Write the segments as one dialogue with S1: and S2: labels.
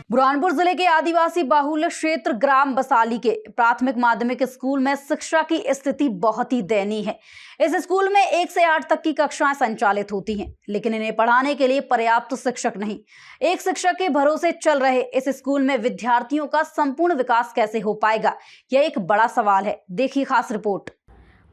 S1: बुरहानपुर जिले के आदिवासी बाहुल्य क्षेत्र ग्राम बसाली के प्राथमिक माध्यमिक स्कूल में शिक्षा की स्थिति बहुत ही दयनीय है। इस स्कूल में 1 से 8 तक की कक्षाएं संचालित होती हैं, लेकिन इन्हें पढ़ाने के लिए पर्याप्त शिक्षक नहीं। एक शिक्षक के भरोसे चल रहे इस स्कूल में विद्यार्थियों का संपूर्ण विकास कैसे हो पाएगा, यह एक बड़ा सवाल है। देखिए खास रिपोर्ट।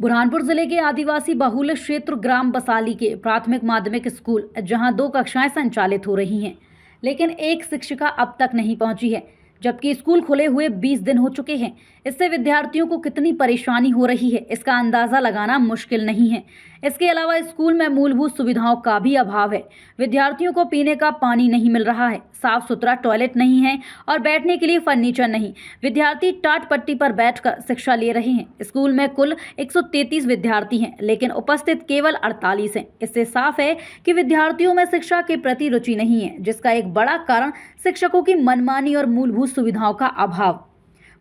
S1: बुरहानपुर जिले के आदिवासी बाहुल्य क्षेत्र ग्राम बसाली के प्राथमिक माध्यमिक स्कूल, जहां 2 कक्षाएं संचालित हो रही हैं, लेकिन एक शिक्षिका अब तक नहीं पहुंची है, जबकि स्कूल खुले हुए 20 दिन हो चुके हैं। इससे विद्यार्थियों को कितनी परेशानी हो रही है, इसका अंदाजा लगाना मुश्किल नहीं है। इसके अलावा स्कूल में मूलभूत सुविधाओं का भी अभाव है। विद्यार्थियों को पीने का पानी नहीं मिल रहा है, साफ सुथरा टॉयलेट नहीं है और बैठने के लिए फर्नीचर नहीं। विद्यार्थी टाट पट्टी पर बैठकर शिक्षा ले रहे हैं। स्कूल में कुल 133 विद्यार्थी हैं, लेकिन उपस्थित केवल 48 हैं। इससे साफ है कि विद्यार्थियों में शिक्षा के प्रति रुचि नहीं है, जिसका एक बड़ा कारण शिक्षकों की मनमानी और मूलभूत सुविधाओं का अभाव।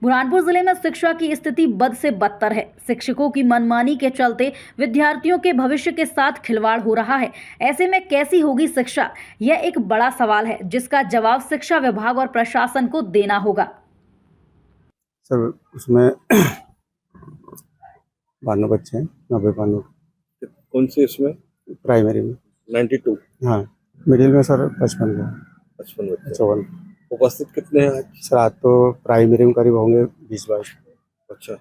S1: बुरहानपुर जिले में शिक्षा की स्थिति बद से बदतर है। शिक्षकों की मनमानी के चलते विद्यार्थियों के भविष्य के साथ खिलवाड़ हो रहा है। ऐसे में कैसी होगी शिक्षा, यह एक बड़ा सवाल है, जिसका जवाब शिक्षा विभाग और प्रशासन को देना होगा।
S2: सर उसमें 92 बच्चे हैं, 90 92।
S3: कौन से इसमें?
S2: प्राइमरी में
S3: 92।
S2: हाँ, मिडिल में सर 55 का
S3: 55 बच्चे।
S2: 54।
S3: उपस्थित कितने हैं आज?
S2: सर आज तो प्राइमरी में करीब होंगे 20-22।
S3: अच्छा,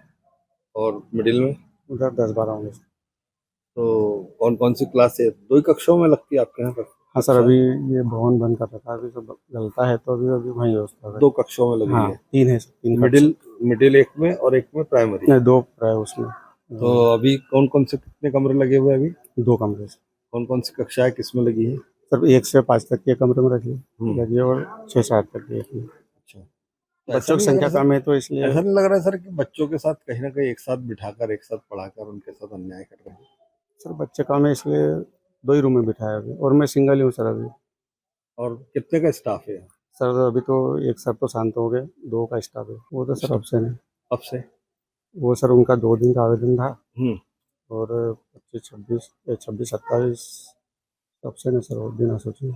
S3: और मिडिल में?
S2: उधर 10-12 होंगे।
S3: तो कौन कौन सी क्लास है? 2 ही कक्षाओं में लगती है आपके यहाँ पर?
S2: हाँ सर, अभी ये भवन बंद कर रखा है, अभी तो गलता है तो अभी वहीं व्यवस्था है।
S3: 2 कक्षाओं में लगी
S2: हाँ,
S3: है?
S2: 3 है सर, 3
S3: मिडिल एक में और एक में प्राइमरी?
S2: नहीं, 2 है उसमें।
S3: तो अभी कौन कौन से कितने कमरे लगे हुए हैं? अभी
S2: 2 कमरे से।
S3: कौन कौन सी कक्षाएं किसमें लगी है?
S2: सर 1 से 5 तक के कमरे में लगी और 6 से 8 तक की।
S3: अच्छा,
S2: बच्चों की संख्या कम है तो इसलिए
S3: ऐसा नहीं लग रहा है सर कि बच्चों के साथ कहीं ना कहीं एक साथ बिठाकर एक साथ पढ़ाकर उनके साथ अन्याय कर रहे हैं?
S2: सर बच्चे कम है इसलिए 2 ही रूम में बिठाया अभी, और मैं सिंगल ही हूँ सर अभी।
S3: और कितने का स्टाफ है?
S2: सर अभी तो एक सर तो शांत हो गए, 2 का स्टाफ है, वो तो सर ऑप्शन है।
S3: अब से
S2: वो सर उनका 2 दिन का आवेदन था और 25, 26, 27 ऑप्शन है सर, और बिना सोचे।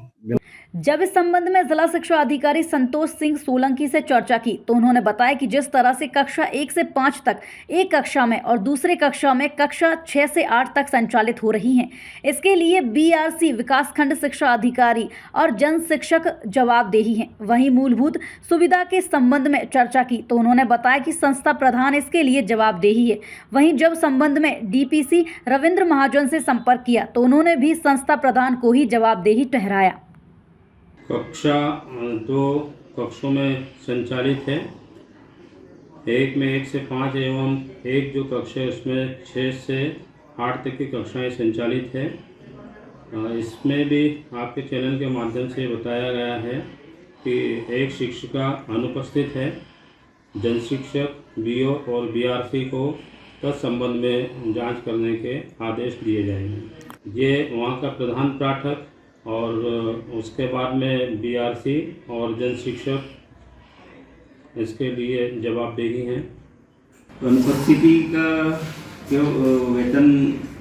S1: जब इस संबंध में जिला शिक्षा अधिकारी संतोष सिंह सोलंकी से चर्चा की, तो उन्होंने बताया कि जिस तरह से कक्षा 1 से 5 तक एक कक्षा में और दूसरी कक्षा में कक्षा 6 से 8 तक संचालित हो रही हैं, इसके लिए बीआरसी विकासखंड शिक्षा अधिकारी और जन शिक्षक जवाबदेही हैं। वहीं मूलभूत सुविधा के संबंध में चर्चा की, तो उन्होंने बताया कि संस्था प्रधान इसके लिए जवाबदेही है। वहीं जब संबंध में डीपीसी रविंद्र महाजन से संपर्क किया, तो उन्होंने भी संस्था प्रधान को ही जवाबदेही ठहराया।
S4: कक्षा 2 कक्षों में संचालित है। एक में 1 से 5 एवं एक जो कक्षा है उसमें 6 से 8 तक की कक्षाएं संचालित है। इसमें भी आपके चैनल के माध्यम से बताया गया है कि एक शिक्षिका अनुपस्थित है। जन शिक्षक, बीओ और बीआरसी को तत्संबंध में जांच करने के आदेश दिए जाएंगे। ये वहाँ का प्रधान पाठक और उसके बाद में बीआरसी और जन शिक्षक इसके लिए जवाबदेही हैं।
S5: अनुपस्थिति का क्यों वेतन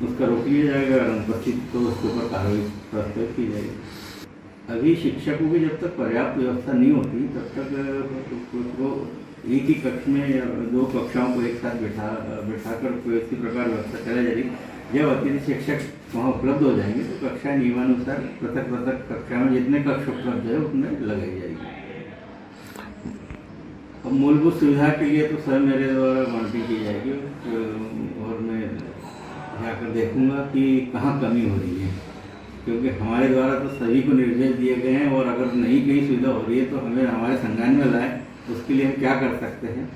S5: उसका रोक लिया जाएगा, अनुपस्थिति तो उसके ऊपर कार्रवाई प्रस्तुत की जाएगी। अभी शिक्षकों की जब तक पर्याप्त व्यवस्था नहीं होती तब तक उसको एक ही कक्ष में या 2 कक्षाओं को एक साथ बैठाकर इसी प्रकार व्यवस्था चलाई जाएगी। जब अतिरिक्त शिक्षक वहाँ उपलब्ध हो जाएंगे तो कक्षा नियमानुसार पृथक कक्षा में जितने कक्ष उपलब्ध है उसमें लगाई जाएगी। अब मूलभूत सुविधा के लिए तो सर मेरे द्वारा मॉनिटरिंग की जाएगी और मैं जाकर देखूंगा कि कहाँ कमी हो रही है, क्योंकि हमारे द्वारा तो सभी को निर्देश दिए गए हैं और अगर नहीं कहीं सुविधा हो रही है तो हमें हमारे संज्ञान में लाए, उसके लिए हम क्या कर सकते हैं।